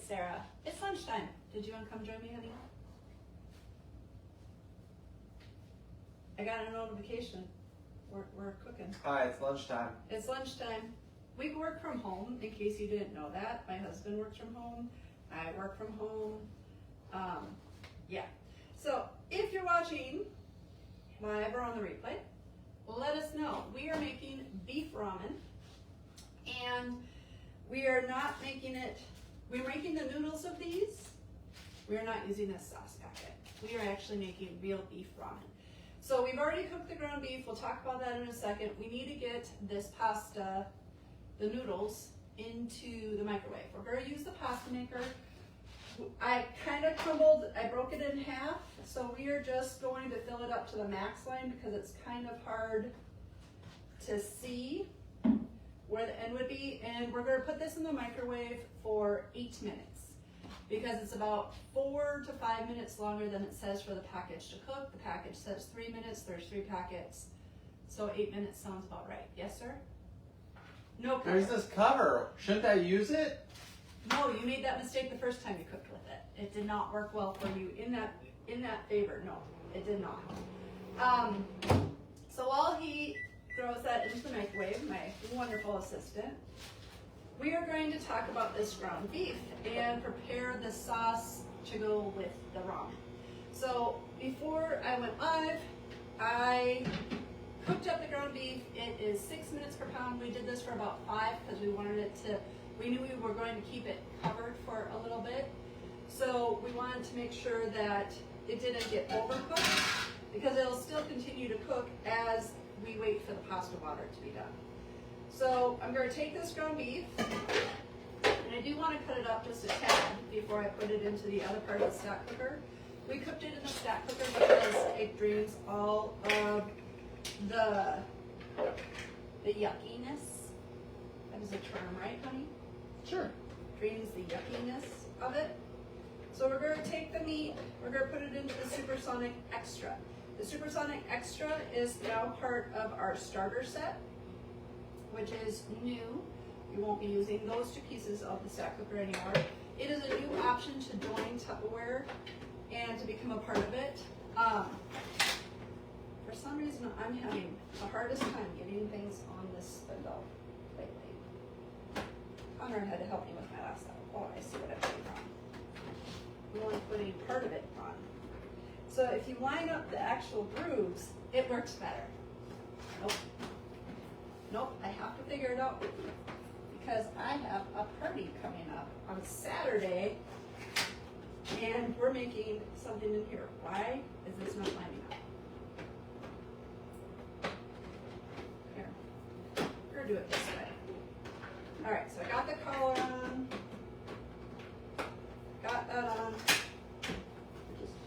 Sarah. It's lunchtime. Did you want to come join me, honey? I got a notification. We're cooking. Hi, it's lunchtime. It's lunchtime. We work from home, in case you didn't know that. My husband works from home. I work from home. Yeah. So if you're watching live or on the replay, let us know. We are making beef ramen, and we are not making it, we're making the noodles of these. We are not using this sauce packet. We are actually making real beef ramen. So we've already cooked the ground beef. We'll talk about that in a second. We need to get this pasta, the noodles, into the microwave. We're going to use the pasta maker. I kind of crumbled, I broke it in half, so we are just going to fill it up to the max line because it's kind of hard to see where the end would be. And we're going to put this in the microwave for 8 minutes because it's about 4 to 5 minutes longer than it says for the package to cook. The package says 3 minutes, there's 3 packets, so 8 minutes sounds about right. Yes, sir? No cover. There's this cover. Shouldn't I use it? No, you made that mistake the first time you cooked with it. It did not work well for you in that favor. No, it did not. So while he throws that into the microwave, my wonderful assistant, we are going to talk about this ground beef and prepare the sauce to go with the ramen. So before I went live, I cooked up the ground beef. It is 6 minutes per pound. We did this for about 5 because we wanted it to, we knew we were going to keep it covered for a little bit. So we wanted to make sure that it didn't get overcooked because it'll still continue to cook as we wait for the pasta water to be done. So I'm going to take this ground beef, and I do want to cut it up just a tad before I put it into the other part of the stack cooker. We cooked it in the stack cooker because it drains all of the yuckiness. That is a term, right, honey? Sure. Drains the yuckiness of it. So we're going to take the meat, we're going to put it into the Supersonic Extra. The Supersonic Extra is now part of our starter set, which is new. We won't be using those 2 pieces of the stack cooker anymore. It is a new option to join Tupperware and to become a part of it. For some reason, I'm having the hardest time getting things on this spindle lately. Conrad had to help me with my last one. Oh, I see what I'm doing wrong. I'm only putting part of it on. So if you line up the actual grooves, it works better. Nope. Nope, I have to figure it out because I have a party coming up on Saturday and we're making something in here. Why is this not lining up? Here, we're gonna do it this way. All right, so I got the collar on, got that on.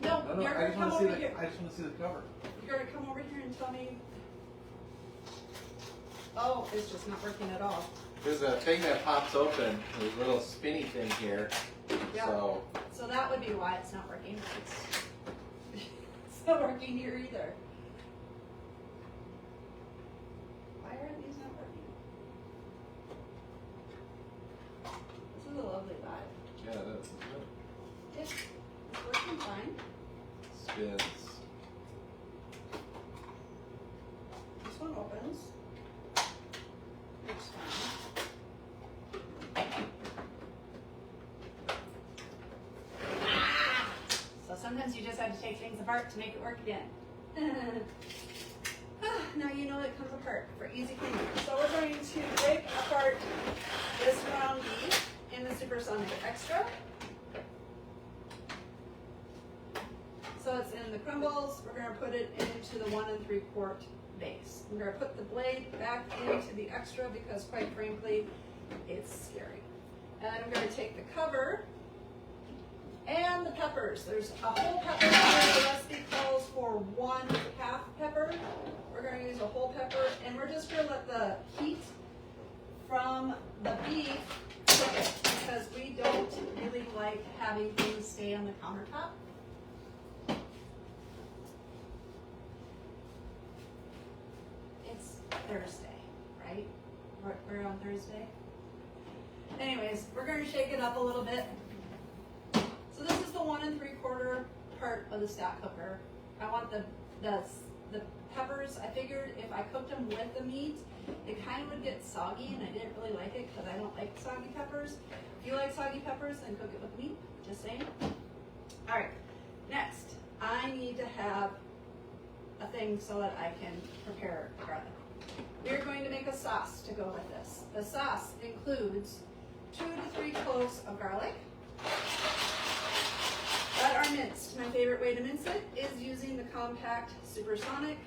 No, you're gonna come over here. I just want to see the cover. You're gonna come over here and tell me. Oh, it's just not working at all. There's a thing that pops open. There's a little spinny thing here. Yeah. So that would be why it's not working. It's not working here either. Why are these not working? This is a lovely vibe. Yeah, that's good. It's working fine. Spins. This one opens. Looks fine. So sometimes you just have to take things apart to make it work again. Now you know it comes apart for easy cleaning. So we're going to break apart this ground beef in the Supersonic Extra. So it's in the crumbles. We're going to put it into the 1 3/4 base. We're going to put the blade back into the extra because quite frankly, it's scary. And then I'm going to take the cover and the peppers. There's a whole pepper here. The recipe calls for 1/2 pepper. We're going to use a whole pepper, and we're just going to let the heat from the beef cook it because we don't really like having things stay on the countertop. It's Thursday, right? We're on Thursday. Anyways, we're going to shake it up a little bit. a 1 3/4 part of the stack cooker. I want the peppers. I figured if I cooked them with the meat, it kind of would get soggy, and I didn't really like it because I don't like soggy peppers. If you like soggy peppers, then cook it with meat. Just saying. All right. Next, I need to have a thing so that I can prepare garlic. We're going to make a sauce to go with this. The sauce includes 2 to 3 cloves of garlic that are minced. My favorite way to mince it is using the compact supersonic,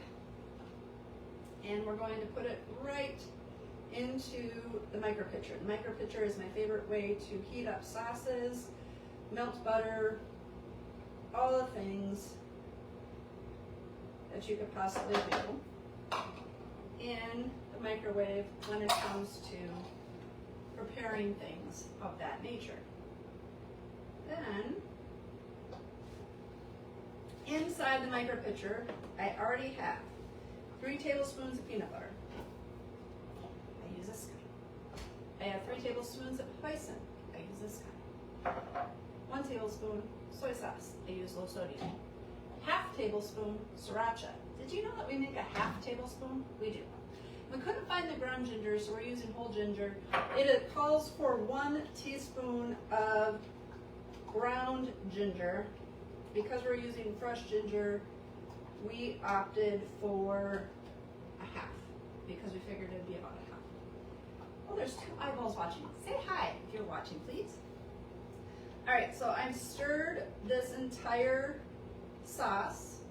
and we're going to put it right into the micro pitcher. The micro pitcher is my favorite way to heat up sauces, melt butter, all the things that you could possibly do in the microwave when it comes to preparing things of that nature. Then, inside the micro pitcher, I already have 3 tablespoons of peanut butter. I use this kind. I have 3 tablespoons of hoisin. I use this kind. 1 tablespoon soy sauce. I use low sodium. 1/2 tablespoon sriracha. Did you know that we make a 1/2 tablespoon? We do. We couldn't find the ground ginger, so we're using whole ginger. It calls for 1 teaspoon of ground ginger. Because we're using fresh ginger, we opted for a 1/2 because we figured it'd be about a 1/2. Oh, there's 2 eyeballs watching. Say hi if you're watching, please. All right, so I've stirred this entire sauce,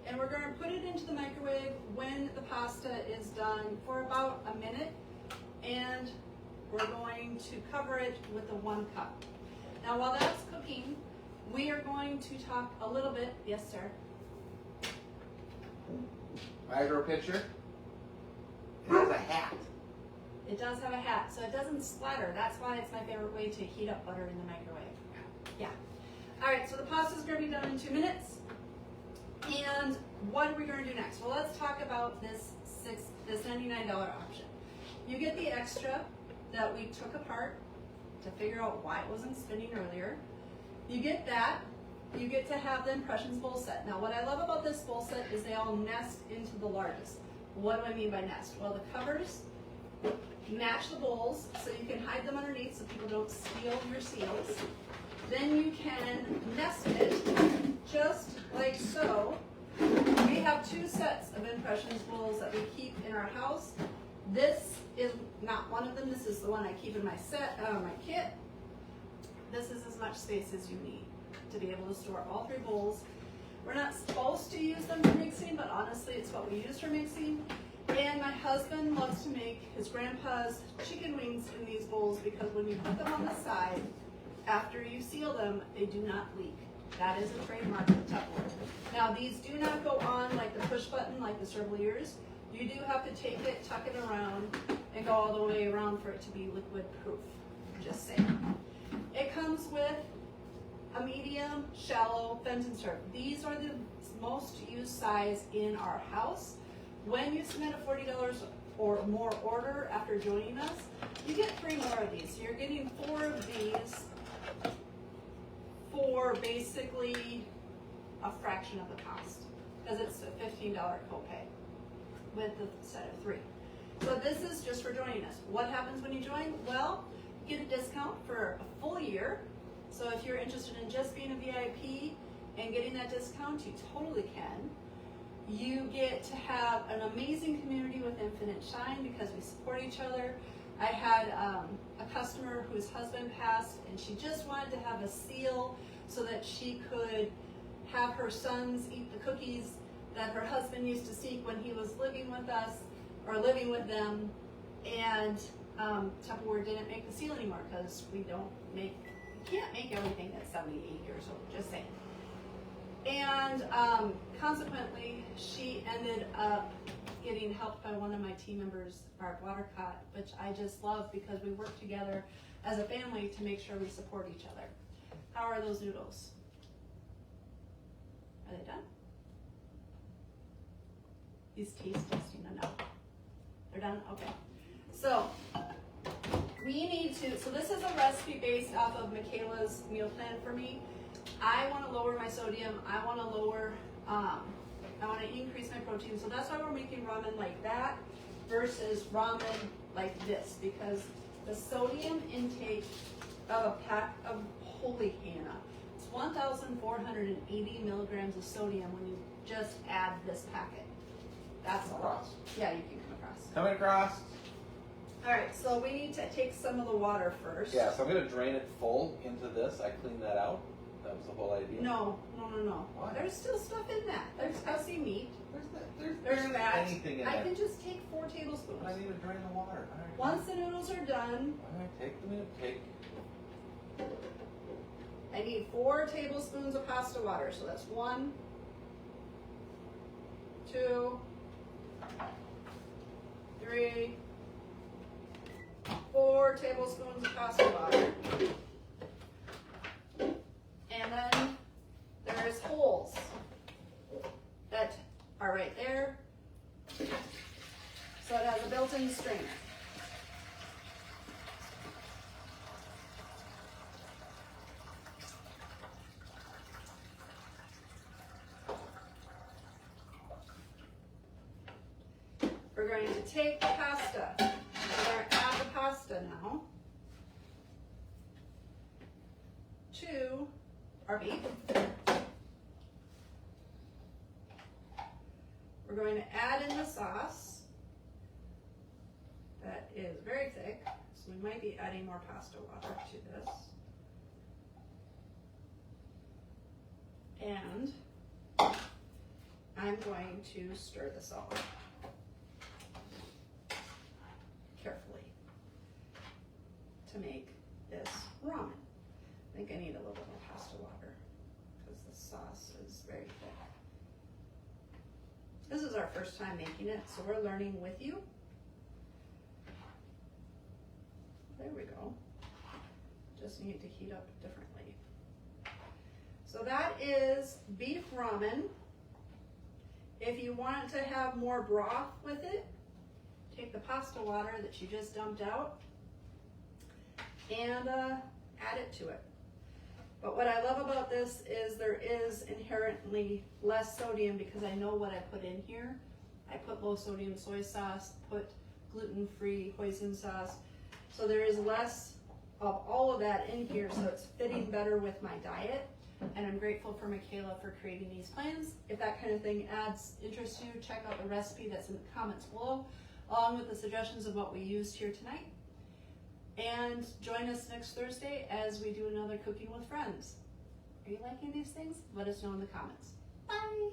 and we're going to put it into the microwave when the pasta is done for about a minute, and we're going to cover it with the 1 cup. Now, while that's cooking, we are going to talk a little bit. Yes, sir. Micro pitcher. It has a hat. It does have a hat, so it doesn't splatter. That's why it's my favorite way to heat up butter in the microwave. Yeah. All right, so the pasta's going to be done in 2 minutes. And what are we going to do next? Well, let's talk about this $99 option. You get the extra that we took apart to figure out why it wasn't spinning earlier. You get that. You get to have the Impressions bowl set. Now, what I love about this bowl set is they all nest into the largest. What do I mean by nest? Well, the covers match the bowls, so you can hide them underneath so people don't steal your seals. Then you can nest it just like so. We have 2 sets of Impressions bowls that we keep in our house. This is not one of them. This is the one I keep in my my kit. This is as much space as you need to be able to store all 3 bowls. We're not supposed to use them for mixing, but honestly, it's what we use for mixing. And my husband loves to make his grandpa's chicken wings in these bowls because when you put them on the side, after you seal them, they do not leak. That is a trademark of Tupperware. Now, these do not go on like the push button, like the Servaliers. You do have to take it, tuck it around, and go all the way around for it to be liquid proof. Just saying. It comes with a medium, shallow Fenton serve. These are the most used size in our house. When you submit a $40 or more order after joining us, you get 3 more of these. So you're getting 4 of these for basically a fraction of the cost, because it's a $15 copay with the set of 3. So this is just for joining us. What happens when you join? Well, you get a discount for a full year. So if you're interested in just being a VIP and getting that discount, you totally can. You get to have an amazing community with Infinite Shine because we support each other. I had a customer whose husband passed, and she just wanted to have a seal so that she could have her sons eat the cookies that her husband used to seek when he was living with us or living with them. And Tupperware didn't make the seal anymore because we can't make everything that's 78 years old, just saying. And consequently, she ended up getting helped by one of my team members, Barb Watercott, which I just love because we work together as a family to make sure we support each other. How are those noodles? Are they done? These taste testing, no. They're done? Okay. So we need to, so this is a recipe based off of Michaela's meal plan for me. I want to lower my sodium. I want to lower, I want to increase my protein. So that's why we're making ramen like that versus ramen like this, because the sodium intake of a pack of, holy Hannah, it's 1,480 milligrams of sodium when you just add this packet. That's a lot. Across. Yeah, you can come across. Coming across. All right, so we need to take some of the water first. Yeah, so I'm gonna drain it full into this. I cleaned that out. That was the whole idea. No. Why? There's still stuff in that. There's hussy meat. There's that. anything in I there. can just take 4 tablespoons. I need to drain the water. All right. Once the noodles are done, All right, take the minute. Take. I need 4 tablespoons of pasta water. So that's 1, 2, 3, 4 tablespoons of pasta water. And then there's holes that are right there. So it has a built-in strainer. We're going to take the pasta. We're going to add the pasta now to our beef. We're going to add in the sauce. That is very thick, so we might be adding more pasta water to this. And I'm going to stir this all carefully to make this ramen. I think I need a little bit more pasta water because the sauce is very thick. This is our first time making it, so we're learning with you. There we go. Just need to heat up differently. So that is beef ramen. If you want to have more broth with it, take the pasta water that you just dumped out and add it to it. But what I love about this is there is inherently less sodium because I know what I put in here. I put low sodium soy sauce, put gluten-free hoisin sauce. So there is less of all of that in here, so it's fitting better with my diet. And I'm grateful for Michaela for creating these plans. If that kind of thing adds interest to you, check out the recipe that's in the comments below, along with the suggestions of what we used here tonight. And join us next Thursday as we do another Cooking with Friends. Are you liking these things? Let us know in the comments. Bye!